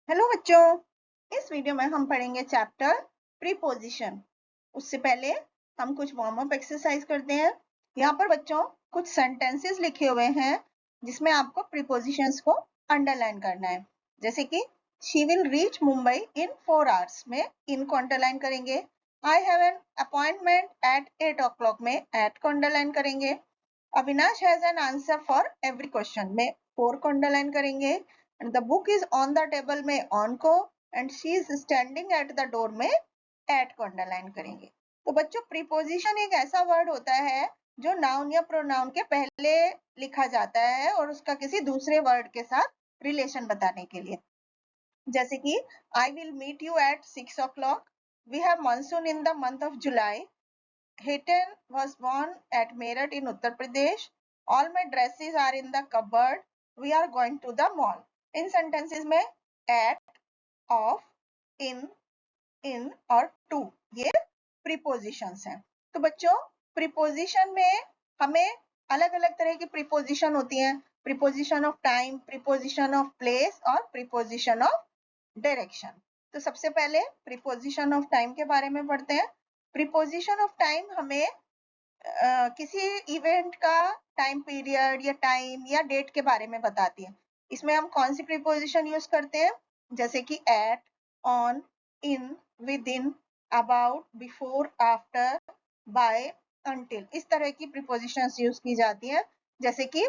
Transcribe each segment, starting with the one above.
Hello बच्चों, इस video में हम पढ़ेंगे चैप्टर प्रीपोजिशन। उससे पहले हम कुछ वार्म अप एक्सरसाइज करते हैं। यहाँ पर बच्चों कुछ सेंटेंसेस लिखे हुए हैं जिसमें आपको प्रीपोजिशंस को अंडरलाइन करना है। जैसे कि she will reach Mumbai in 4 hours में इन को अंडरलाइन करेंगे। I have an appointment at 8 o'clock में एट को अंडरलाइन करेंगे। Avinash has an answer for every question में 4 को अंडरलाइन करेंगे। And the book is on the table में ऑन को, and she is standing at the door में एट को अंडरलाइन करेंगे। तो बच्चों प्रीपोजिशन एक ऐसा वर्ड होता है जो नाउन या प्रोनाउन के पहले लिखा जाता है और उसका किसी दूसरे वर्ड के साथ रिलेशन बताने के लिए। जैसे कि I will meet you at 6 o'clock, we have monsoon in the month of July, Hayden was born at Meerut in Uttar Pradesh. All my dresses are in the cupboard. We are going to the mall. In sentences में at, of, in और to ये prepositions हैं। तो बच्चों preposition में हमें अलग अलग तरह की preposition होती हैं। preposition of time, preposition of place और preposition of डायरेक्शन। तो सबसे पहले प्रीपोजिशन ऑफ टाइम के बारे में पढ़ते हैं। प्रीपोजिशन ऑफ टाइम हमें किसी इवेंट का टाइम पीरियड या टाइम या डेट के बारे में बताती है। इसमें हम कौन सी प्रीपोजिशन यूज करते हैं, जैसे कि at, on, in, with in, about, before, after, by, until. इस तरह की प्रीपोजिशंस यूज की जाती हैं। जैसे कि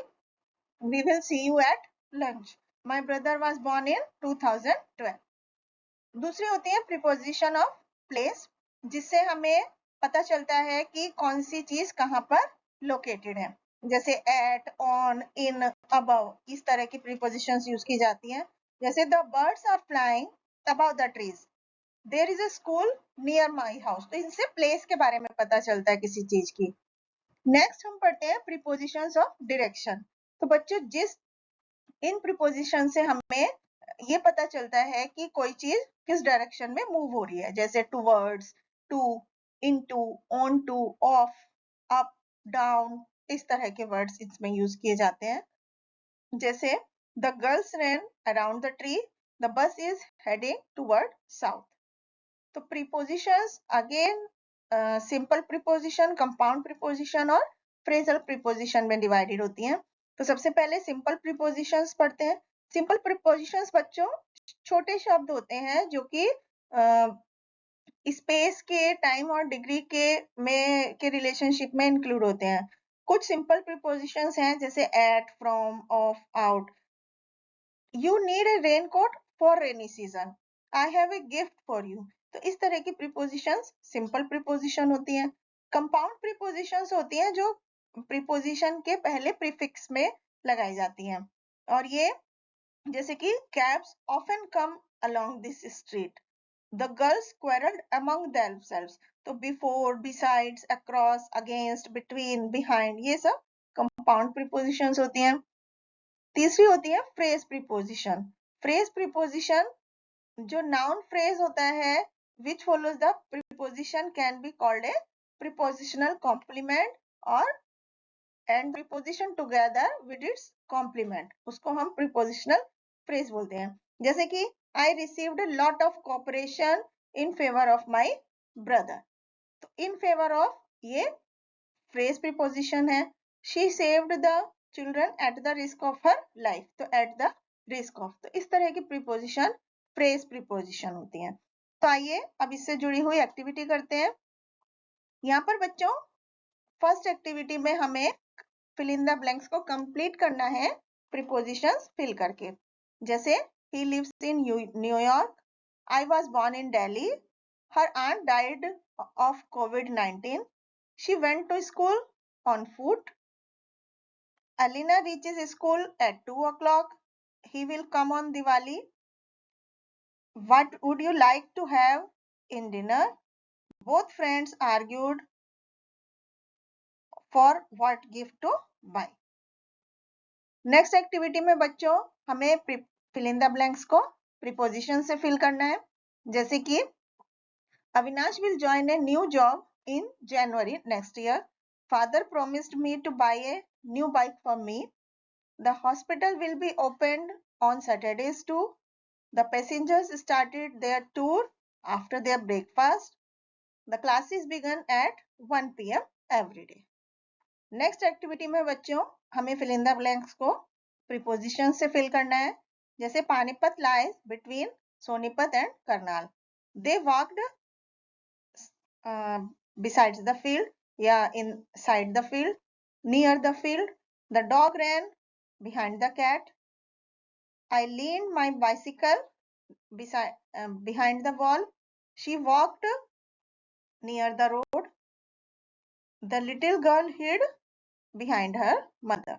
we will see you at lunch, my brother was born in 2012। दूसरी होती है प्रीपोजिशन ऑफ प्लेस, जिससे हमें पता चलता है कि कौन सी चीज कहाँ पर लोकेटेड है। जैसे एट, ऑन, इन, अबव, इस तरह की प्रीपोजिशंस यूज की जाती हैं। जैसे the birds are flying above the trees, there is a school near my house. तो इनसे प्लेस के बारे में पता चलता है किसी चीज की। नेक्स्ट हम पढ़ते हैं प्रीपोजिशंस ऑफ डायरेक्शन। तो बच्चों इन प्रीपोजिशन से हमें ये पता चलता है कि कोई चीज किस डायरेक्शन में मूव हो रही है। जैसे towards, to, into, on to, off, up, down, इस तरह के वर्ड्स इसमें यूज किए जाते हैं। जैसे the girls run around the tree, the bus is heading toward south. तो prepositions again simple preposition, compound preposition और फ्रेजल प्रीपोजिशन में डिवाइडेड होती हैं। तो सबसे पहले सिंपल प्रीपोजिशंस पढ़ते हैं। सिंपल प्रीपोजिशंस बच्चों छोटे शब्द होते हैं जो कि स्पेस के, टाइम और डिग्री के रिलेशनशिप में इंक्लूड होते हैं। कुछ सिंपल प्रीपोजिशंस हैं जैसे at, from, of, out. You need a raincoat for rainy season, I have a gift for you. तो इस तरह की प्रीपोजिशंस सिंपल प्रीपोजिशन होती हैं। कंपाउंड प्रीपोजिशंस होती हैं जो प्रीपोजिशन के पहले प्रीफिक्स में लगाई जाती हैं। और ये जैसे कि cabs often come along this street, the girls quarrelled among themselves. तो before, besides, across, against, between, behind, ये सब कंपाउंड प्रीपोजिशंस होती हैं। तीसरी होती है फ्रेज प्रीपोजिशन। फ्रेज प्रीपोजिशन जो नाउन फ्रेज होता है which follows the preposition can be called a prepositional complement और and preposition together with its complement, उसको हम prepositional phrase बोलते हैं। जैसे कि I received a lot of cooperation in favor of my brother। तो in favor of ये phrase preposition है। She saved the children at the risk of her life, तो at the risk of, तो इस तरह की preposition phrase preposition होती हैं। तो आइए अब इससे जुड़ी हुई एक्टिविटी करते हैं। यहाँ पर बच्चों फर्स्ट एक्टिविटी में हमें फिल इन द ब्लैंक्स को कंप्लीट करना है प्रीपोजिशंस फिल करके। जैसे he lives in New York, I was born in Delhi, her aunt died of COVID-19, she went to school on foot, Alina reaches school at 2 o'clock, he will come on Diwali, what would you like to have in dinner, both friends argued for what gift to buy। Next activity में बच्चों हमें fill in the blanks को preposition से fill करना है। जैसे कि Avinash will join a new job in January next year, father promised me to buy a new bike for me, the hospital will be opened on Saturdays too, The passengers started their tour after their breakfast. The classes began at 1 p.m. every day. Next activity में बच्चों हमें fill in the blanks को preposition से fill करना है. जैसे Panipat lies between Sonipat and Karnal. They walked besides the field या inside the field, near the field. The dog ran behind the cat. I leaned my bicycle behind the wall. She walked near the road. The little girl hid behind her mother.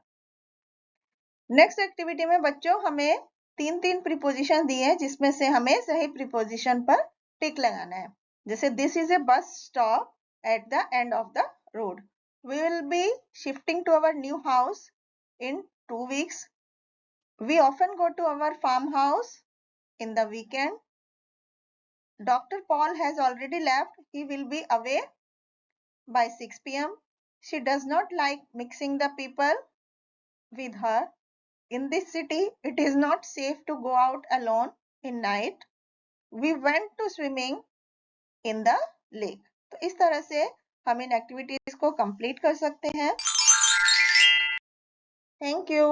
Next activity में बच्चों हमें तीन preposition दिए हैं जिसमें से हमें सही प्रीपोजिशन पर टिक लगाना है. जैसे this is a bus stop at the end of the road. We will be shifting to our new house in 2 weeks. We often go to our farmhouse in the weekend. Dr. Paul has already left. He will be away by 6 p.m. She does not like mixing the people with her. In this city, it is not safe to go out alone in night. We went to swimming in the lake. तो इस तरह से हम इन activities को complete कर सकते हैं. Thank you.